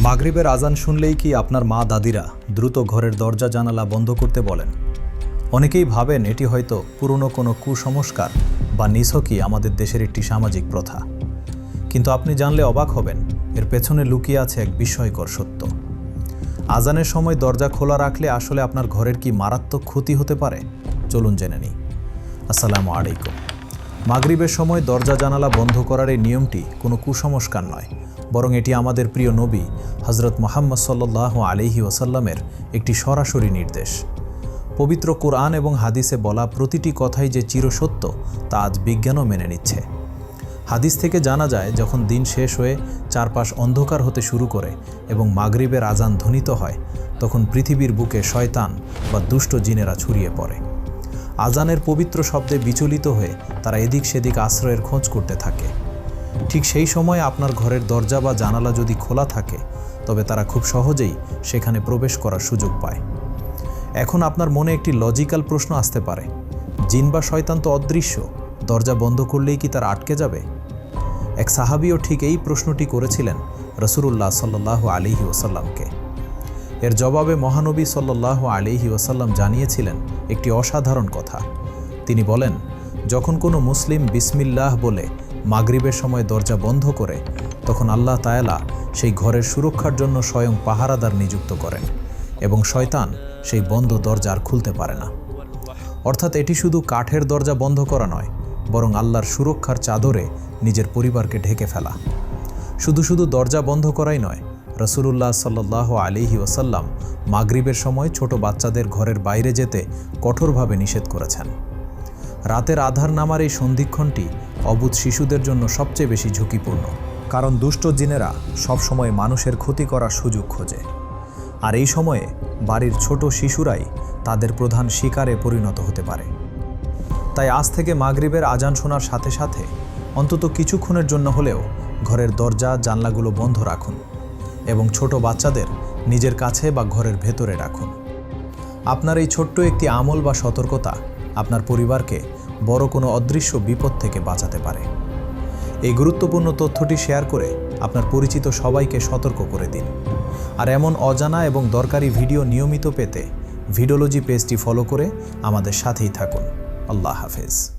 মাগরিবের আজান শুনলেই কি আপনার মা দাদিরা দ্রুত ঘরের দরজা জানালা বন্ধ করতে বলেন? অনেকেই ভাবেন এটি হয়তো পুরনো কোনো কুসংস্কার বা নিছকই আমাদের দেশের একটি সামাজিক প্রথা। কিন্তু আপনি জানলে অবাক হবেন, এর পেছনে লুকিয়ে আছে এক বিস্ময়কর সত্য। আজানের সময় দরজা খোলা রাখলে আসলে আপনার ঘরের কি মারাত্মক ক্ষতি হতে পারে? চলুন জেনে নিই। আসসালামু আলাইকুম। মাগরিবের সময় দরজা জানালা বন্ধ করার এই নিয়মটি কোনো কুসংস্কার নয়, বরং এটি আমাদের প্রিয় নবী হযরত মুহাম্মদ সাল্লাল্লাহু আলাইহি ওয়াসাল্লামের একটি সরাসরি নির্দেশ। পবিত্র কোরআন এবং হাদিসে বলা প্রতিটি কথাই যে চিরসত্য তা আজ বিজ্ঞানও মেনে নিচ্ছে। হাদিস থেকে জানা যায়, যখন দিন শেষ হয়ে চারপাশ অন্ধকার হতে শুরু করে এবং মাগরিবের আজান ধ্বনিত হয়, তখন পৃথিবীর বুকে শয়তান বা দুষ্ট জিনেরা ছড়িয়ে পড়ে। আজানের পবিত্র শব্দে বিচলিত হয়ে তারা এদিক সেদিক আশ্রয়ের খোঁজ করতে থাকে। ঠিক সেই সময় আপনার ঘরের দরজা বা জানালা যদি খোলা থাকে, তবে তারা খুব সহজেই সেখানে প্রবেশ করার সুযোগ পায়। এখন আপনার মনে একটি লজিক্যাল প্রশ্ন আসতে পারে, জিন বা শয়তান তো অদৃশ্য, দরজা বন্ধ করলেই কি তারা আটকে যাবে? এক সাহাবীও ঠিক এই প্রশ্নটি করেছিলেন রাসূলুল্লাহ সাল্লাল্লাহু আলাইহি ওয়াসাল্লামকে। এর জবাবে মহানবী সাল্লাল্লাহু আলাইহি ওয়াসাল্লাম জানিয়েছিলেন একটি অসাধারণ কথা। তিনি বলেন, যখন কোনো মুসলিম বিসমিল্লাহ বলে মাগরিবের সময় দরজা বন্ধ করে, তখন আল্লাহ তাআলা সেই ঘরের সুরক্ষার জন্য স্বয়ং পাহারাদার নিযুক্ত করেন এবং শয়তান সেই বন্ধ দরজা আর খুলতে পারে না। অর্থাৎ এটি শুধু কাঠের দরজা বন্ধ করা নয়, বরং আল্লাহর সুরক্ষার চাদরে নিজের পরিবারকে ঢেকে ফেলা। শুধু দরজা বন্ধ করাই নয়, রাসূলুল্লাহ সাল্লাল্লাহু আলাইহি ওয়াসাল্লাম মাগরিবের সময় ছোট বাচ্চাদের ঘরের বাইরে যেতে কঠোরভাবে নিষেধ করেছেন। রাতের আধার নামার এই সন্ধিক্ষণটি অবুঝ শিশুদের জন্য সবচেয়ে বেশি ঝুঁকিপূর্ণ, কারণ দুষ্ট জিনেরা সবসময় মানুষের ক্ষতি করার সুযোগ খোঁজে। আর এই সময়ে বাড়ির ছোট শিশুরাই তাদের প্রধান শিকারে পরিণত হতে পারে। তাই আজ থেকে মাগরিবের আজান শোনার সাথে সাথে অন্তত কিছুক্ষণের জন্য হলেও ঘরের দরজা জানলাগুলো বন্ধ রাখুন এবং ছোট বাচ্চাদের নিজের কাছে বা ঘরের ভেতরে রাখুন। আপনার এই ছোট্ট একটি আমল বা সতর্কতা আপনার পরিবারকে বড় কোনো অদৃশ্য বিপদ থেকে বাঁচাতে পারে। এই গুরুত্বপূর্ণ তথ্যটি শেয়ার করে আপনার পরিচিত সবাইকে সতর্ক করে দিন। আর এমন অজানা এবং দরকারি ভিডিও নিয়মিত পেতে ভিডিওলজি পেজটি ফলো করে আমাদের সাথেই থাকুন। আল্লাহ হাফেজ।